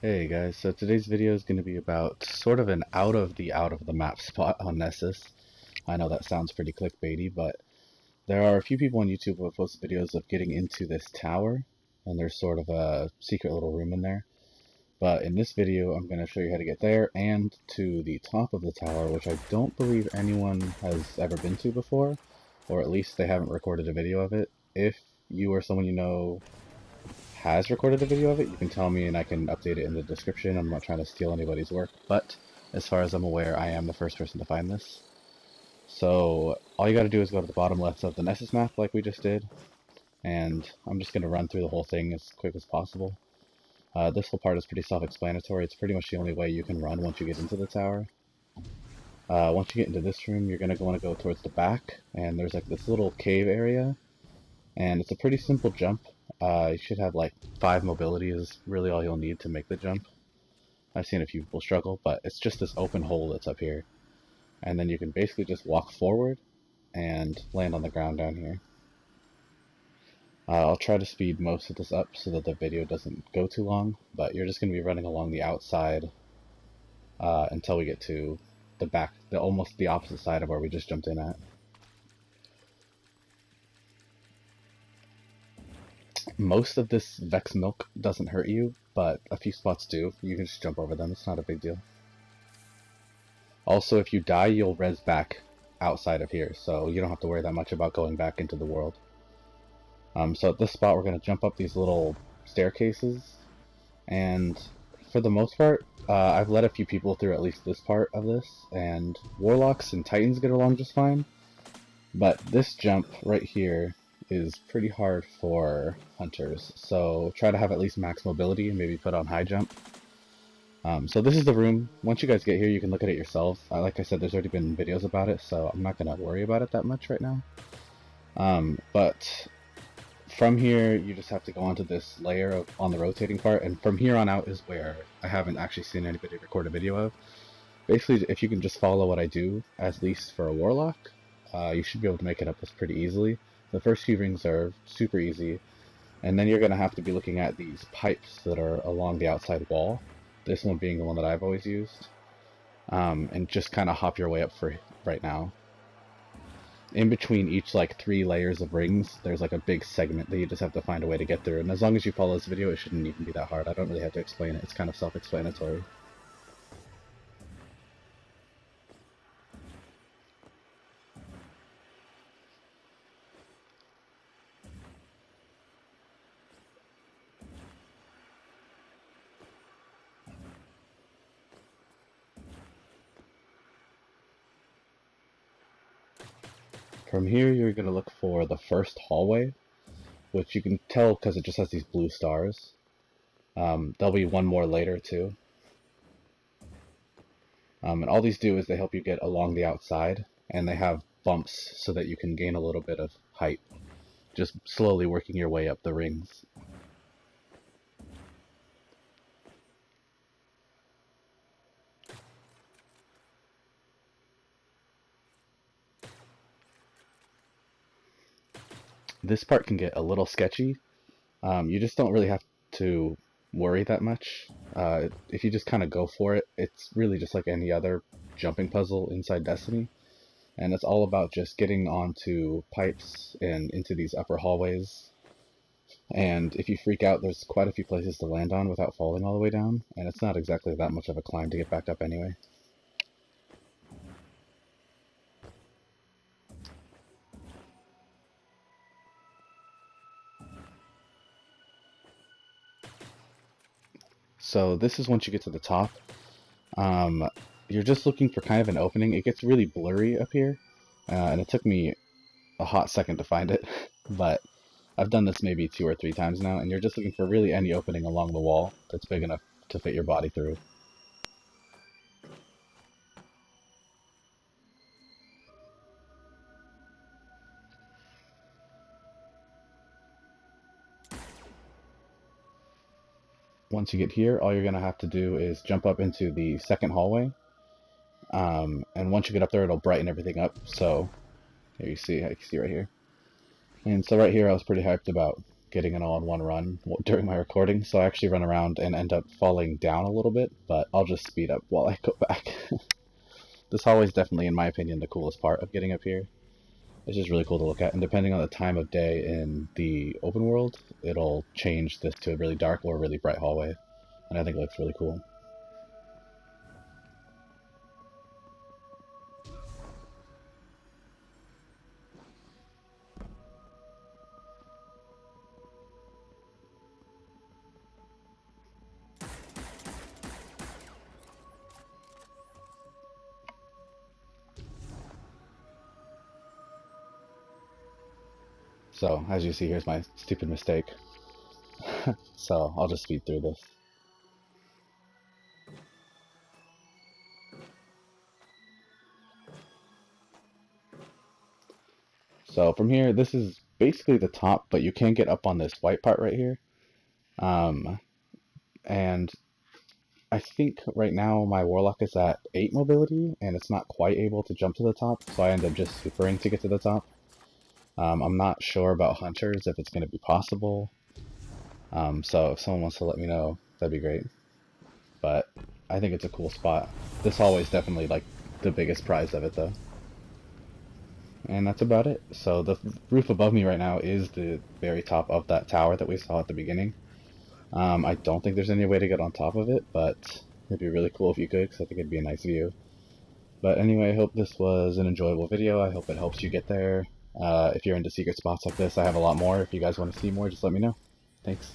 Hey guys, so today's video is going to be about sort of an out of the map spot on Nessus. I know that sounds pretty clickbaity, but there are a few people on YouTube who have posted videos of getting into this tower, and there's sort of a secret little room in there. But in this video, I'm going to show you how to get there and to the top of the tower, which I don't believe anyone has ever been to before, or at least they haven't recorded a video of it. If you or someone you know has recorded a video of it, you can tell me and I can update it in the description. I'm not trying to steal anybody's work, but as far as I'm aware, I am the first person to find this. So all you gotta do is go to the bottom left of the Nessus map like we just did, and I'm just gonna run through the whole thing as quick as possible. This whole part is pretty self-explanatory. It's pretty much the only way you can run once you get into the tower. Once you get into this room, you're gonna want to go towards the back, and there's like this little cave area, and it's a pretty simple jump. You should have like 5 mobility is really all you'll need to make the jump. I've seen a few people struggle, but it's just this open hole that's up here. And then you can basically just walk forward and land on the ground down here. I'll try to speed most of this up so that the video doesn't go too long, but you're just going to be running along the outside until we get to the back, almost the opposite side of where we just jumped in at. Most of this Vex milk doesn't hurt you, but a few spots do. You can just jump over them, it's not a big deal. Also, if you die, you'll res back outside of here, so you don't have to worry that much about going back into the world. So at this spot, we're going to jump up these little staircases, and for the most part, I've led a few people through at least this part of this, and Warlocks and Titans get along just fine, but this jump right here is pretty hard for hunters, so try to have at least max mobility and maybe put on high jump. So this is the room. Once you guys get here, you can look at it yourselves. Like I said, there's already been videos about it, so I'm not going to worry about it that much right now. But from here, you just have to go onto this layer on the rotating part, and from here on out is where I haven't actually seen anybody record a video of. Basically, if you can just follow what I do, at least for a Warlock, you should be able to make it up this pretty easily. The first few rings are super easy, and then you're going to have to be looking at these pipes that are along the outside wall, this one being the one that I've always used, and just kind of hop your way up for right now. In between each like 3 layers of rings, there's like a big segment that you just have to find a way to get through, and as long as you follow this video, it shouldn't even be that hard. I don't really have to explain it, it's kind of self-explanatory. From here, you're going to look for the first hallway, which you can tell because it just has these blue stars. There'll be one more later too. And all these do is they help you get along the outside, and they have bumps so that you can gain a little bit of height, just slowly working your way up the rings. This part can get a little sketchy. You just don't really have to worry that much. If you just kind of go for it, it's really just like any other jumping puzzle inside Destiny. And it's all about just getting onto pipes and into these upper hallways. And if you freak out, there's quite a few places to land on without falling all the way down, and it's not exactly that much of a climb to get back up anyway. So this is once you get to the top. You're just looking for kind of an opening. It gets really blurry up here, and it took me a hot second to find it, but I've done this maybe 2 or 3 times now, and you're just looking for really any opening along the wall that's big enough to fit your body through. Once you get here, all you're going to have to do is jump up into the second hallway, and once you get up there, it'll brighten everything up. So here you can see right here. And so right here, I was pretty hyped about getting it all in one run during my recording, so I actually run around and end up falling down a little bit, but I'll just speed up while I go back. This hallway is definitely, in my opinion, the coolest part of getting up here. It's just really cool to look at, and depending on the time of day in the open world, it'll change this to a really dark or really bright hallway, and I think it looks really cool. So, as you see, here's my stupid mistake. So, I'll just speed through this. So, from here, this is basically the top, but you can get up on this white part right here. And I think right now my Warlock is at 8 mobility, and it's not quite able to jump to the top, so I end up just supering to get to the top. I'm not sure about Hunters, if it's going to be possible. So if someone wants to let me know, that'd be great. But I think it's a cool spot. This hallway is definitely like the biggest prize of it though. And that's about it. So the roof above me right now is the very top of that tower that we saw at the beginning. I don't think there's any way to get on top of it, but it'd be really cool if you could, because I think it'd be a nice view. But anyway, I hope this was an enjoyable video. I hope it helps you get there. If you're into secret spots like this, I have a lot more. If you guys want to see more, just let me know. Thanks.